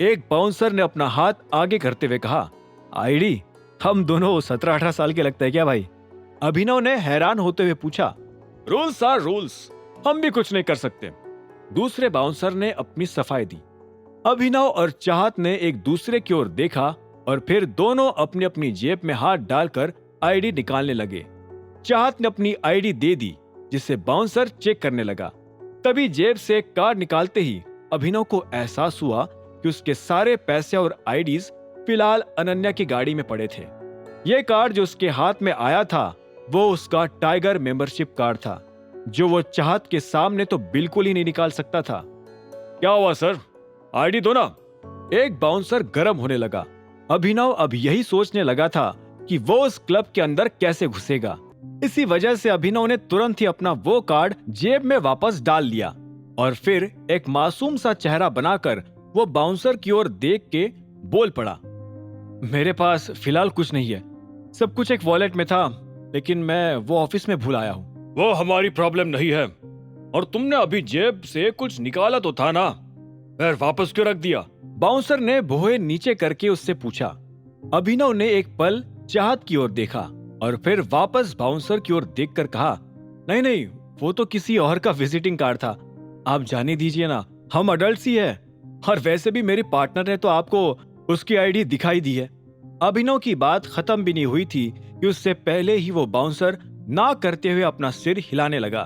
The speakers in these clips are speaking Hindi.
एक बाउंसर ने अपना हाथ आगे करते हुए कहा, आईडी, हम दोनों 17-18 साल के लगता है क्या भाई? अभिनव ने हैरान होते हुए पूछा। रूल्स आर रूल्स, हम भी कुछ नहीं कर सकते। दूसरे बाउंसर ने अपनी सफाई दी। अभिनव और चाहत ने एक दूसरे की ओर देखा और फिर दोनों अपनी अपनी जेब में हाथ डालकर आईडी निकालने लगे। चाहत ने अपनी आईडी दे दी, जिसे बाउंसर चेक करने लगा। तभी जेब से एक कार्ड निकालते ही अभिनव को एहसास हुआ कि उसके सारे पैसे और आईडीज फिलहाल अनन्या की गाड़ी में पड़े थे। यह कार्ड जो उसके हाथ में आया था वो उसका टाइगर मेंबरशिप कार्ड था, जो वो चाहत के सामने तो बिल्कुल ही नहीं निकाल सकता था। क्या हुआ सर, आईडी दो ना। एक बाउंसर गर्म होने लगा। अभिनव अब यही सोचने लगा था कि वो उस क्लब के अंदर कैसे घुसेगा। इसी वजह से अभिनव ने तुरंत ही अपना वो कार्ड जेब में वापस डाल लिया और फिर एक मासूम सा चेहरा बनाकर वो बाउंसर की ओर देख के बोल पड़ा, मेरे पास फिलहाल कुछ नहीं है, सब कुछ एक वॉलेट में था, लेकिन मैं वो ऑफिस में भूल आया हूँ। वो हमारी प्रॉब्लम नहीं है, और तुमने अभी जेब से कुछ निकाला तो था ना, फिर वापस क्यों रख दिया? बाउंसर ने भौहें नीचे करके उससे पूछा। अभिनव ने एक पल चाहत की ओर देखा और फिर वापस बाउंसर की ओर देखकर कहा, नहीं नहीं, वो तो किसी और का विजिटिंग कार्ड था, आप जाने दीजिए ना, हम अडल्ट ही है, और वैसे भी मेरी पार्टनर ने तो आपको उसकी आईडी दिखाई दी है। अभिनव की बात खत्म भी नहीं हुई थी कि उससे पहले ही वो बाउंसर ना करते हुए अपना सिर हिलाने लगा।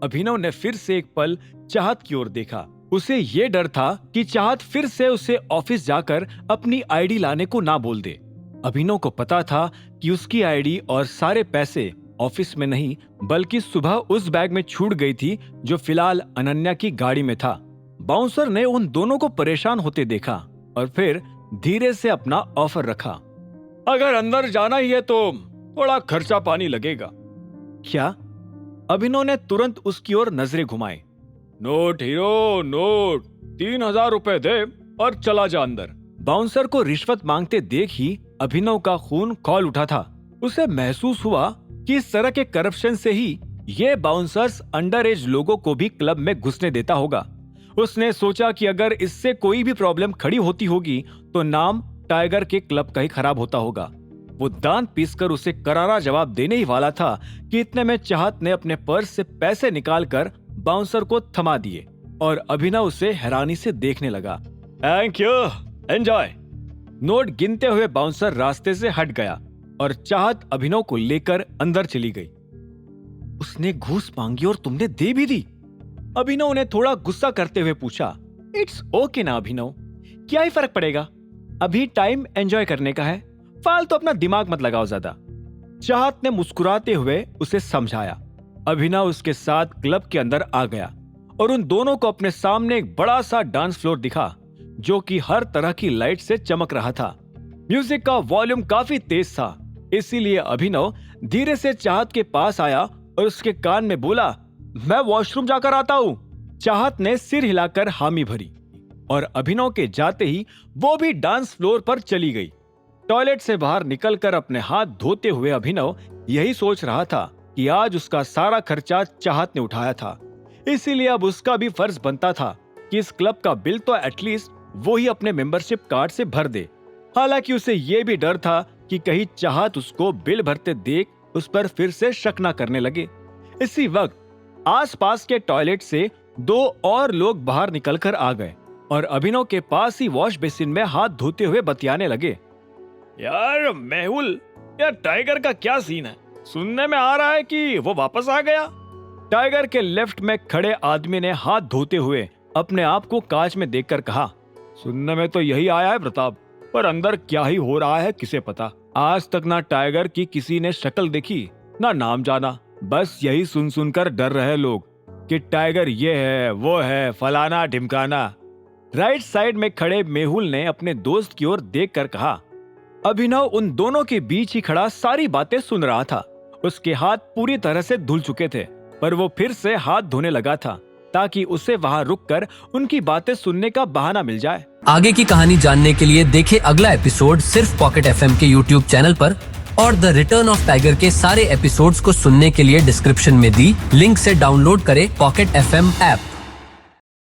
अभिनव ने फिर से एक पल चाहत की ओर देखा। उसे ये डर था कि चाहत फिर से उसे ऑफिस जाकर अपनी आईडी लाने को ना बोल दे। अभिनव को पता था कि उसकी आईडी और सारे पैसे ऑफिस में नहीं बल्कि सुबह उस बैग में छूट गई थी जो फिलहाल अनन्या की गाड़ी में था। बाउंसर ने उन दोनों को परेशान होते देखा और फिर धीरे से अपना ऑफर रखा, अगर अंदर जाना ही है तो थोड़ा खर्चा पानी लगेगा। क्या? अभिनव ने तुरंत उसकी ओर नजरें घुमाई। नोट हीरो, नोट, 3000 रुपए दे और चला जा अंदर। बाउंसर को रिश्वत मांगते देख ही अभिनव का खून खौल उठा था। उसे महसूस हुआ कि इस तरह के करप्शन से ही ये बाउंसर्स अंडर एज लोगों को भी क्लब में घुसने देता होगा। उसने सोचा कि अगर इससे कोई भी प्रॉब्लम खड़ी होती होगी तो नाम टाइगर के क्लब का ही खराब होता होगा। वो दांत पीसकर उसे करारा जवाब देने ही वाला था कि इतने में चाहत ने अपने पर्स से पैसे निकालकर बाउंसर को थमा दिए और अभिनव उसे हैरानी से देखने लगा। Thank you, enjoy. नोट गिनते हुए बाउंसर रास्ते से हट गया और चाहत अभिनव को लेकर अंदर चली गई। उसने घूस मांगी और तुमने दे भी दी? अभिनव ने थोड़ा गुस्सा करते हुए पूछा। इट्स ओके ना अभिनव, क्या ही फर्क पड़ेगा, अभी टाइम एंजॉय करने का है, फालतू अपना दिमाग मत लगाओ ज्यादा। चाहत ने मुस्कुराते हुए उसे समझाया। अभिनव उसके साथ क्लब के अंदर आ गया और उन दोनों को अपने सामने एक बड़ा सा डांस फ्लोर दिखा जो कि हर तरह की लाइट से चमक रहा था। म्यूजिक का वॉल्यूम काफी तेज था, इसीलिए अभिनव धीरे से चाहत के पास आया और उसके कान में बोला, मैं वॉशरूम जाकर आता हूँ। चाहत ने सिर हिलाकर हामी भरी और अभिनव के जाते ही वो भी डांस फ्लोर पर चली गई। टॉयलेट से बाहर निकलकर अपने हाथ धोते हुए अभिनव यही सोच रहा था कि आज उसका सारा खर्चा चाहत ने उठाया था, इसीलिए अब उसका भी फर्ज बनता था कि इस क्लब का बिल तो एटलीस्ट वो ही अपने मेंबरशिप कार्ड से भर दे। हालांकि उसे ये भी डर था कि कहीं चाहत उसको बिल भरते देख उस पर फिर से शक न करने लगे। इसी वक्त आसपास के टॉयलेट से दो और लोग बाहर निकलकर आ गए और अभिनव के पास ही वॉश बेसिन में हाथ धोते हुए बतियाने लगे। यार मेहुल, यार टाइगर का क्या सीन है? सुनने में आ रहा है कि वो वापस आ गया। टाइगर के लेफ्ट में खड़े आदमी ने हाथ धोते हुए अपने आप को कांच में देखकर कहा, सुनने में तो यही आया है प्रताप, पर अंदर क्या ही हो रहा है किसे पता। आज तक ना टाइगर की किसी ने शक्ल देखी ना नाम जाना, बस यही सुन सुनकर डर रहे लोग कि टाइगर ये है वो है फलाना ढिमकाना। राइट साइड में खड़े मेहुल ने अपने दोस्त की ओर देखकर कहा। अभिनव उन दोनों के बीच ही खड़ा सारी बातें सुन रहा था। उसके हाथ पूरी तरह से धुल चुके थे, पर वो फिर से हाथ धोने लगा था ताकि उसे वहां रुककर उनकी बातें सुनने का बहाना मिल जाए। आगे की कहानी जानने के लिए देखें अगला एपिसोड सिर्फ पॉकेट एफएम के यूट्यूब चैनल पर, और द रिटर्न ऑफ टाइगर के सारे एपिसोड्स को सुनने के लिए डिस्क्रिप्शन में दी लिंक से डाउनलोड करें पॉकेट एफएम ऐप।